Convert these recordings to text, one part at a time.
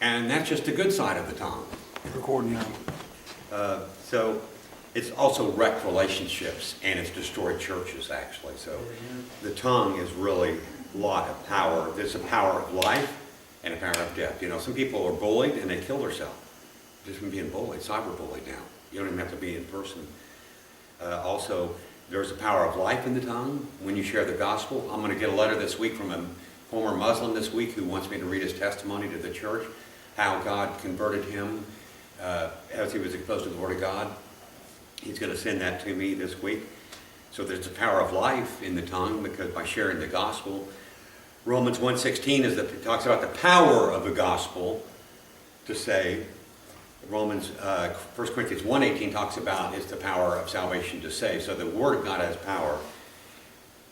And that's just the good side of the tongue. Recording now. So it's also wrecked relationships, and it's destroyed churches, actually. So the tongue is really a lot of power. There's a power of life and a power of death. You know, some people are bullied and they kill themselves just from being bullied, cyberbullied now. You don't even have to be in person. Also, there's a power of life in the tongue when you share the gospel. I'm going to get a letter this week from a former Muslim this week who wants me to read his testimony to the church, how God converted him as he was exposed to the Word of God. He's going to send that to me this week. So there's the power of life in the tongue because by sharing the gospel. Romans 1:16 talks about the power of the gospel to save. Romans 1 Corinthians 1:18 talks about it's the power of salvation to save. So the Word of God has power,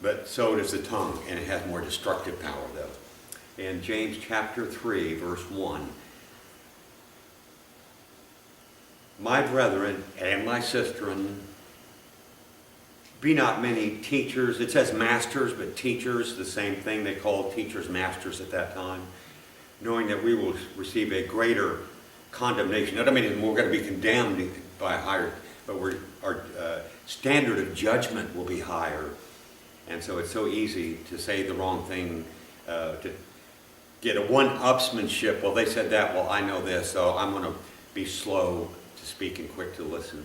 but so does the tongue, and it has more destructive power though. In James chapter 3, verse 1, my brethren and my sistren, be not many teachers. It says masters, but teachers, the same thing. They called teachers masters at that time, knowing that we will receive a greater condemnation. That doesn't mean we're going to be condemned by a higher, but our standard of judgment will be higher. And so it's so easy to say the wrong thing, to get a one-upsmanship. Well, they said that, well, I know this, so I'm going to be slow to speak and quick to listen.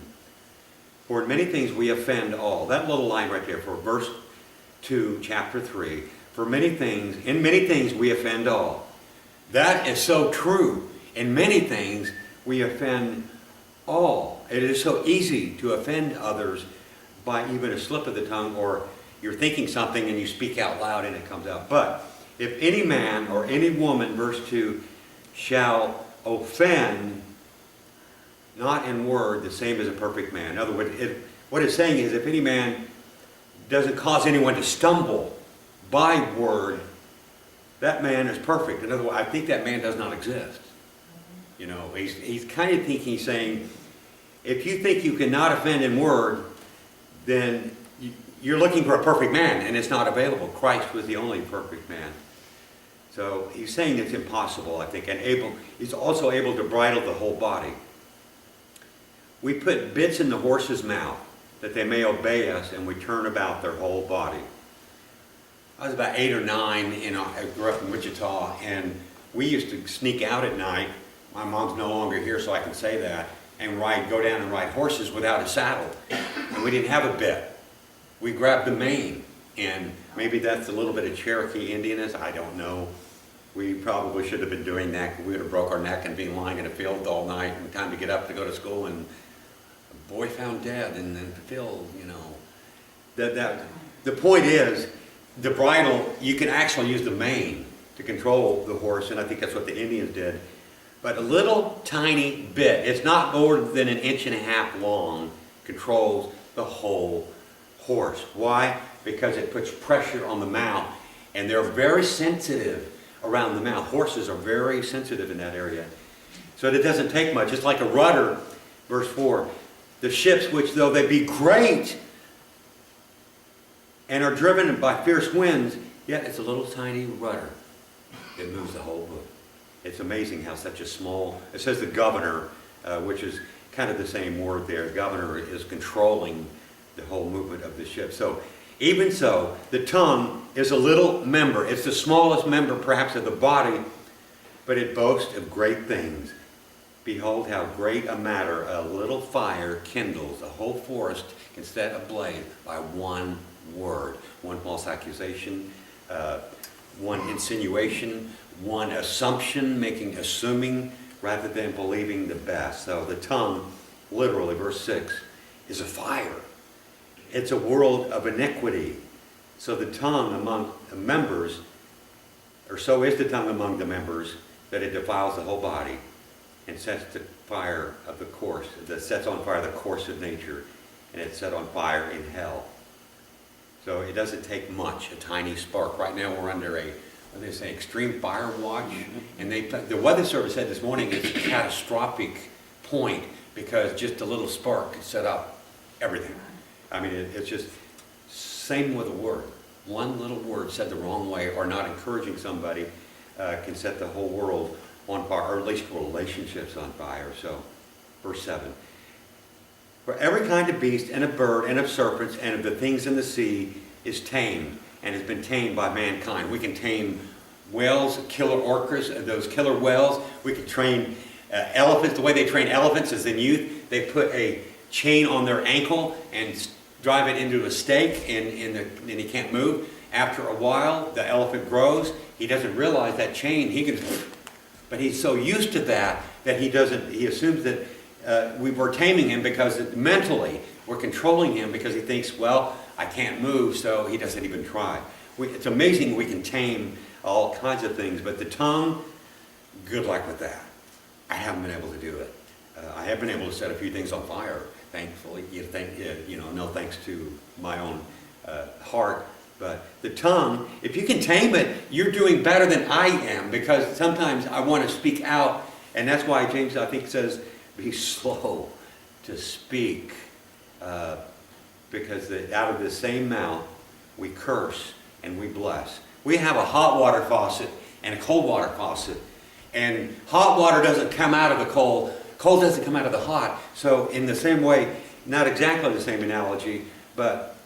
For in many things we offend all. That little line right there for verse 2, chapter 3. For many things, in many things we offend all. That is so true. In many things we offend all. It is so easy to offend others by even a slip of the tongue, or you're thinking something and you speak out loud and it comes out. But if any man or any woman, verse 2, shall offend not in word, the same as a perfect man. In other words, what it's saying is if any man doesn't cause anyone to stumble by word, that man is perfect. In other words, I think that man does not exist. You know, he's kind of thinking, saying, if you think you cannot offend in word, then you're looking for a perfect man, and it's not available. Christ was the only perfect man. So he's saying it's impossible, I think, and he's also able to bridle the whole body. We put bits in the horse's mouth that they may obey us, and we turn about their whole body. I was about 8 or 9, I grew up in Wichita, and we used to sneak out at night. My mom's no longer here, so I can say that, and go down and ride horses without a saddle. And we didn't have a bit. We grabbed the mane, and maybe that's a little bit of Cherokee Indianness, I don't know. We probably should have been doing that. We would have broke our neck and been lying in a field all night, and time to get up to go to school, and a boy found dead in the field, you know. The point is, the bridle, you can actually use the mane to control the horse, and I think that's what the Indians did. But a little tiny bit, it's not more than 1.5 inches long, controls the whole horse. Why? Because it puts pressure on the mouth, and they're very sensitive around the mouth. Horses are very sensitive in that area. So it doesn't take much. It's like a rudder, verse 4. The ships which though they be great and are driven by fierce winds, yet it's a little tiny rudder that moves the whole boat. It's amazing how such a small, it says the governor, which is kind of the same word there. The governor is controlling the whole movement of the ship. So even so, the tongue is a little member. It's the smallest member perhaps of the body, but it boasts of great things. Behold how great a matter a little fire kindles. A whole forest can set ablaze by one word. One false accusation, one insinuation, one assumption, assuming rather than believing the best. So the tongue, literally, verse 6, is a fire. It's a world of iniquity. So the tongue among the members, or so is the tongue among the members, that it defiles the whole body and sets on fire the course of nature, and it's set on fire in hell. So it doesn't take much, a tiny spark. Right now we're under what they say, extreme fire watch, and the weather service said this morning it's a catastrophic point because just a little spark could set up everything. I mean, it's just same with a word. One little word said the wrong way or not encouraging somebody can set the whole world on fire, or at least relationships on fire. So, verse 7. For every kind of beast and of bird and of serpents and of the things in the sea is tamed and has been tamed by mankind. We can tame whales, killer orcas, those killer whales. We can train elephants. The way they train elephants is in youth. They put a chain on their ankle and drive it into a stake, and he can't move. After a while, the elephant grows. He doesn't realize that chain. But he's so used to that he doesn't. He assumes that we were taming him because mentally we're controlling him because he thinks, well, I can't move, so he doesn't even try. It's amazing we can tame all kinds of things, but the tongue, good luck with that. I haven't been able to do it. I have been able to set a few things on fire, thankfully. No thanks to my own heart. But the tongue, if you can tame it, you're doing better than I am, because sometimes I want to speak out, and that's why James, I think, says, be slow to speak, because out of the same mouth we curse and we bless. We have a hot water faucet and a cold water faucet, and hot water doesn't come out of the cold, cold doesn't come out of the hot. So in the same way, not exactly the same analogy, but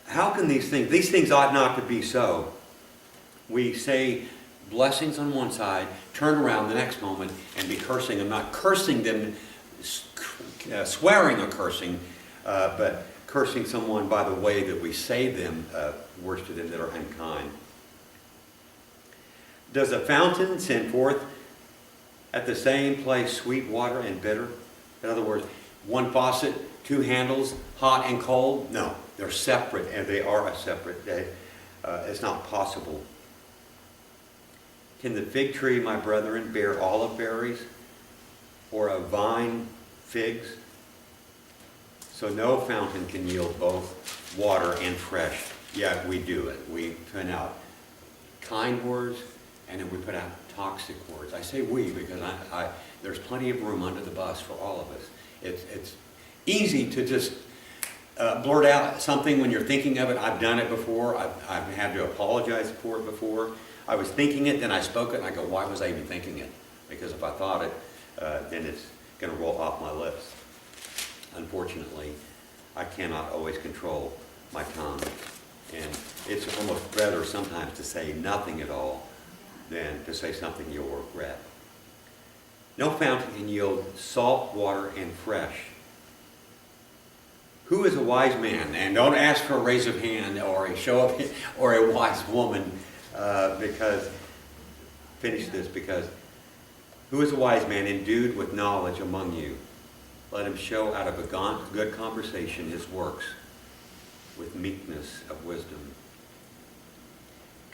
how can these things ought not to be so. We say blessings on one side, turn around the next moment and be cursing. I'm not cursing them, swearing or cursing, but cursing someone by the way that we say them, words to them that are unkind. Does a fountain send forth at the same place sweet water and bitter? In other words, one faucet, two handles, hot and cold? No, they're separate, and they are a separate. It's not possible. Can the fig tree, my brethren, bear olive berries, or a vine figs? So no fountain can yield both water and fresh. Yet we do it. We put out kind words, and then we put out toxic words. I say we because there's plenty of room under the bus for all of us. It's easy to just blurt out something when you're thinking of it. I've done it before. I've had to apologize for it before. I was thinking it, then I spoke it, and I go, why was I even thinking it? Because if I thought it, then it's going to roll off my lips. Unfortunately, I cannot always control my tongue. And it's almost better sometimes to say nothing at all than to say something you'll regret. No fountain can yield salt water and fresh. Who is a wise man? And don't ask for a raise of hand or a show of or a wise woman, because who is a wise man endued with knowledge among you? Let him show out of a good conversation his works with meekness of wisdom.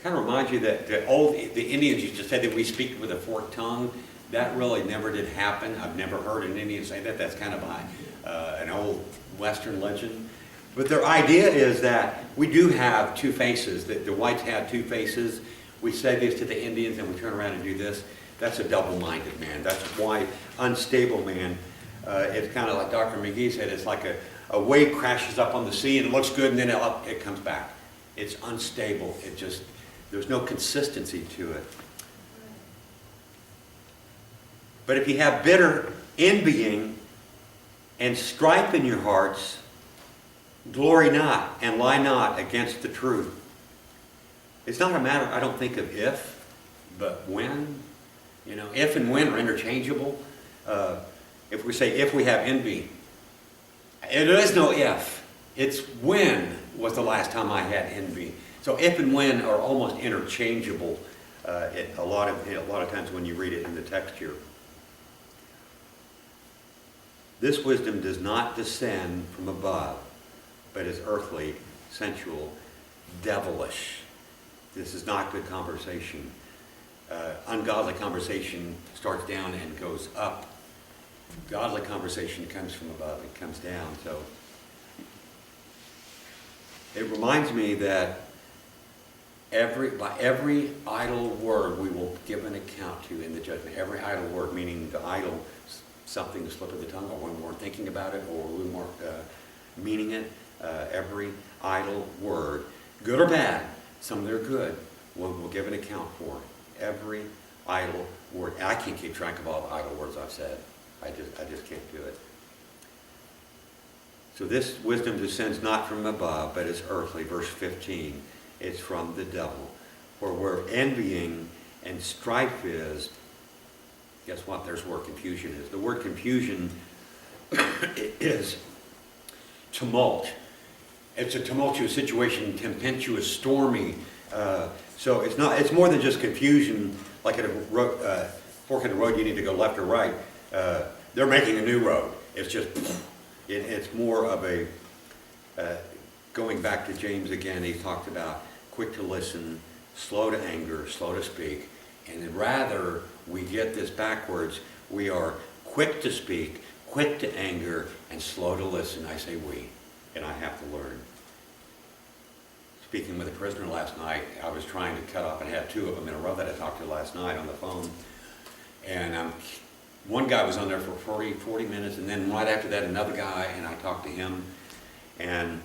Kind of reminds you that the Indians used to say that we speak with a forked tongue. That really never did happen. I've never heard an Indian say that. That's kind of an old Western legend. But their idea is that we do have two faces, that the whites have two faces. We say this to the Indians and we turn around and do this. That's a double-minded man. That's why unstable man. It's kind of like Dr. McGee said, it's like a wave crashes up on the sea and it looks good and then it comes back. It's unstable. There's no consistency to it. But if you have bitter envying and strife in your hearts, glory not and lie not against the truth. It's not a matter, I don't think, of if, but when. If and when are interchangeable. If we say if we have envy, there is no if. It's when was the last time I had envy. So if and when are almost interchangeable a lot of times when you read it in the text here. This wisdom does not descend from above, but is earthly, sensual, devilish. This is not good conversation. Ungodly conversation starts down and goes up. Godly conversation comes from above, it comes down. So it reminds me that by every idle word we will give an account to in the judgment. Every idle word, meaning the idle, something to slip of the tongue, or when we weren't thinking about it, or we weren't meaning it. Every idle word, good or bad, some that are good, we'll give an account for. Every idle word. I can't keep track of all the idle words I've said. I just can't do it. So this wisdom descends not from above, but is earthly. Verse 15, it's from the devil. For where envying and strife is, guess what? There's where confusion is. The word confusion is tumult. It's a tumultuous situation, tempestuous, stormy. So it's more than just confusion, like at a fork in the road, you need to go left or right. They're making a new road. It's just, it's more of a, going back to James again, he talked about quick to listen, slow to anger, slow to speak. And rather, we get this backwards. We are quick to speak, quick to anger, and slow to listen. I say we, and I have to learn. Speaking with a prisoner last night, I was trying to cut off, and I had two of them in a row that I talked to last night on the phone. And one guy was on there for 40 minutes, and then right after that, another guy, and I talked to him. And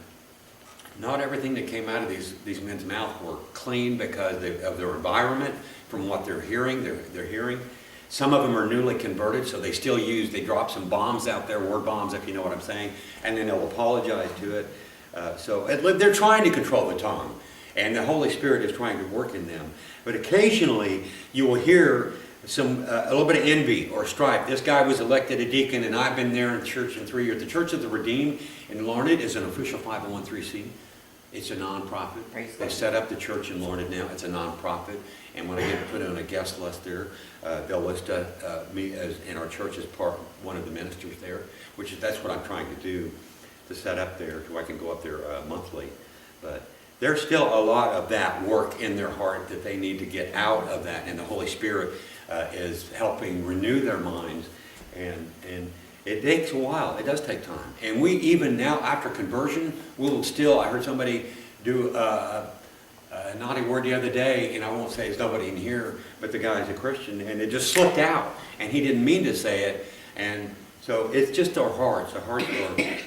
not everything that came out of these men's mouths were clean because of their environment, from what they're hearing. They're hearing. Some of them are newly converted, so they drop some bombs out there, word bombs, if you know what I'm saying, and then they'll apologize to it. So they're trying to control the tongue, and the Holy Spirit is trying to work in them. But occasionally, you will hear a little bit of envy or strife. This guy was elected a deacon, and I've been there in church in 3 years. The Church of the Redeemed in Larned is an official 501(c)(3). It's a nonprofit. They set up the church in Larned now. It's a nonprofit. And when I get put on a guest list there, they'll list me as in our church as one of the ministers there, that's what I'm trying to do, to set up there so I can go up there monthly. But there's still a lot of that work in their heart that they need to get out of that, and the Holy Spirit is helping renew their minds, and it takes a while. It does take time. And we, even now after conversion, will still, I heard somebody do a naughty word the other day, and I won't say it's nobody in here, but the guy's a Christian, and it just slipped out, and he didn't mean to say it. And so it's just our hearts. Our hearts are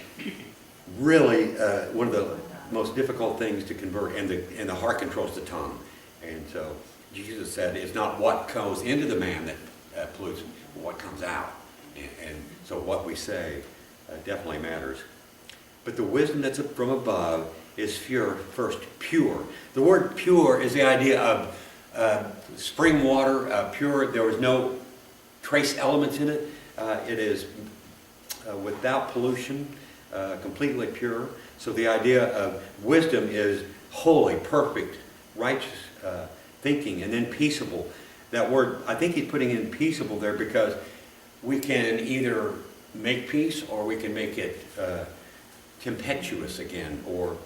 really one of the most difficult things to convert, and the heart controls the tongue. And so Jesus said it's not what goes into the man that pollutes, but what comes out. And so what we say definitely matters. But the wisdom that's from above is first pure. The word pure is the idea of spring water, pure. There was no trace elements in it. It is without pollution, completely pure. So the idea of wisdom is holy, perfect, righteous thinking, and then peaceable. That word, I think he's putting in peaceable there because we can either make peace or we can make it tempestuous again, or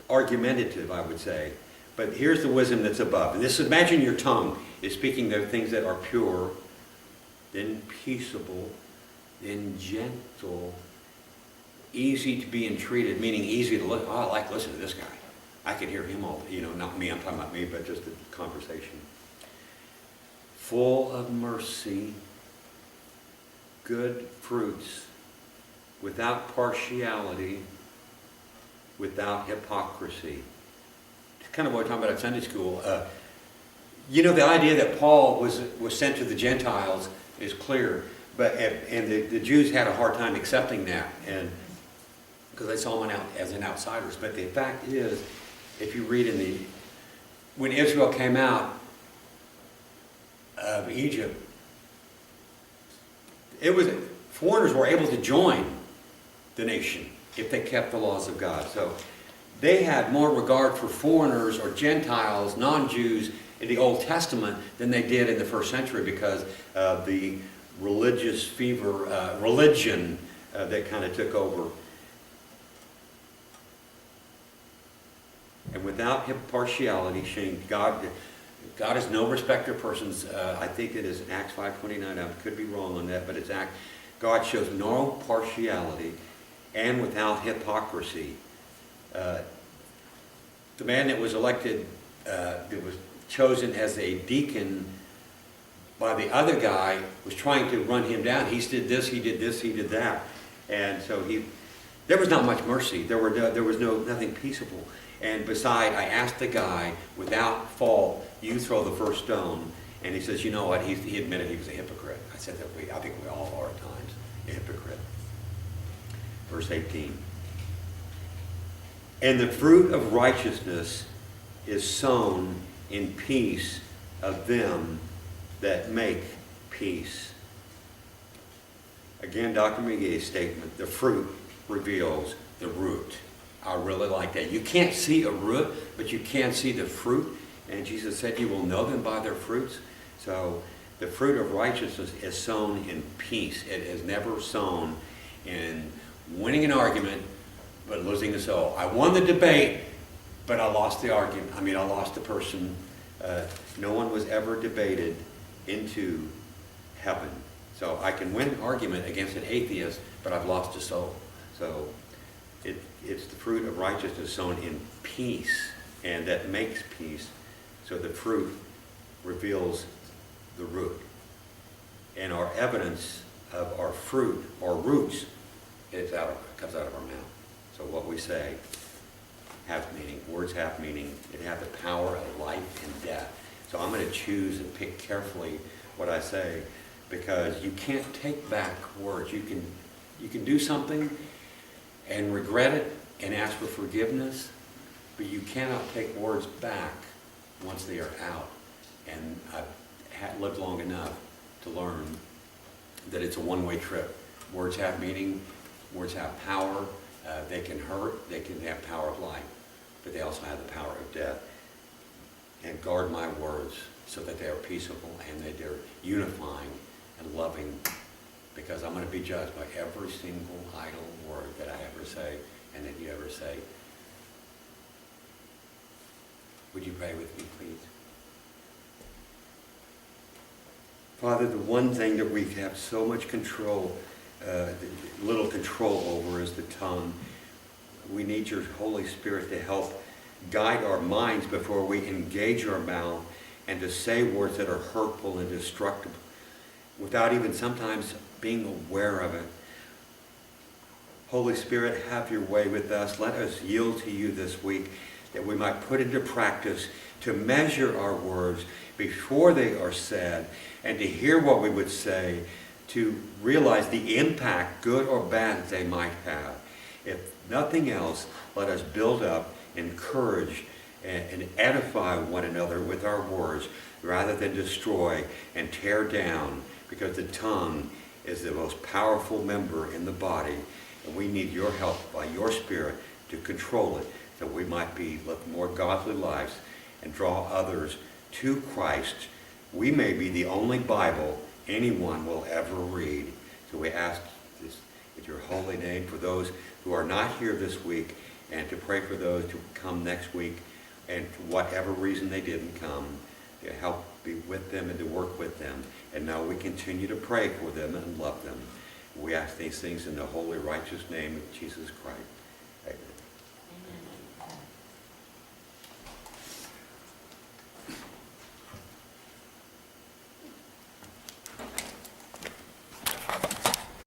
argumentative, I would say. But here's the wisdom that's above. And this, imagine your tongue is speaking the things that are pure, then peaceable, then gentle, easy to be entreated, meaning easy to listen. Oh, I like listening to this guy. I can hear him all, not me, I'm talking about me, but just the conversation. Full of mercy, good fruits, without partiality, without hypocrisy. It's kind of what we're talking about at Sunday school. The idea that Paul was sent to the Gentiles is clear, and the Jews had a hard time accepting that, and because they saw him as an outsiders. But the fact is, if you read when Israel came out of Egypt, foreigners were able to join the nation if they kept the laws of God. So they had more regard for foreigners or Gentiles, non-Jews, in the Old Testament than they did in the first century because of the religious religion that kind of took over. And without partiality, showing God is no respecter of persons. I think it is Acts 5:29. I could be wrong on that, but it's God shows no partiality, and without hypocrisy. The man that was elected, that was chosen as a deacon by the other guy, was trying to run him down. He did this, he did this, he did that, and so there was not much mercy. There was nothing peaceable. And beside, I asked the guy, without fault, you throw the first stone. And he says, you know what, he admitted he was a hypocrite. I said that I think we all are at times, a hypocrite. Verse 18. And the fruit of righteousness is sown in peace of them that make peace. Again, Dr. McGee's statement, the fruit reveals the root. I really like that. You can't see a root, but you can see the fruit. And Jesus said, you will know them by their fruits. So the fruit of righteousness is sown in peace. It is never sown in winning an argument, but losing the soul. I won the debate, but I lost the argument. I lost the person. No one was ever debated into heaven. So I can win an argument against an atheist, but I've lost a soul. So it's the fruit of righteousness sown in peace, and that makes peace. So the fruit reveals the root. And our evidence of our fruit, our roots, comes out of our mouth. So what we say has meaning. Words have meaning. It has the power of life and death. So I'm going to choose and pick carefully what I say, because you can't take back words. You can do something and regret it and ask for forgiveness, but you cannot take words back once they are out. And I've lived long enough to learn that it's a one-way trip. Words have meaning. Words have power. They can hurt. They can have power of life, but they also have the power of death. And guard my words so that they are peaceable and that they're unifying and loving, because I'm going to be judged by every single idle word that I ever say and that you ever say. Would you pray with me, please? Father, the one thing that we have so much control, little control over, is the tongue. We need your Holy Spirit to help guide our minds before we engage our mouth and to say words that are hurtful and destructive without even sometimes being aware of it. Holy Spirit, have your way with us. Let us yield to you this week, that we might put into practice to measure our words before they are said, and to hear what we would say, to realize the impact, good or bad, that they might have. If nothing else, let us build up, encourage, and edify one another with our words, rather than destroy and tear down, because the tongue is the most powerful member in the body, and we need your help by your Spirit to control it, so we might live more godly lives and draw others to Christ. We may be the only Bible anyone will ever read. So we ask this in your holy name for those who are not here this week, and to pray for those who come next week, and for whatever reason they didn't come, to help be with them and to work with them. And now we continue to pray for them and love them. We ask these things in the holy, righteous name of Jesus Christ. Amen.